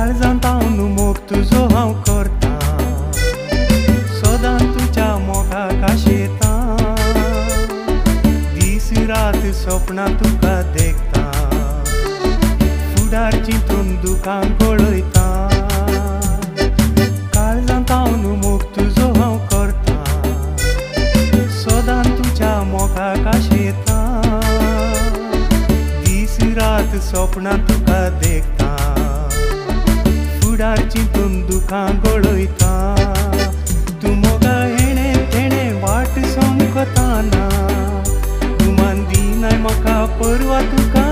काळजांत हांव न्हू मोग तुजो हांव करतां, सदां तुज्या मोगाक आशेतां, दीस रात सपनां तुका देखतां, फुडार चिंतून दुखां गळयतां. काळजांत हांव न्हू मोग तुजो हांव करतां, सदां तुज्या मोगाक आशेतां, दीस रात सपनां तुका देखतां, फुडार चिंतून दुखां गळयतां. तूं मोगा हेणे तेणे वाट सोंकताना, तुमान दिनाय म्हाका परवा तुका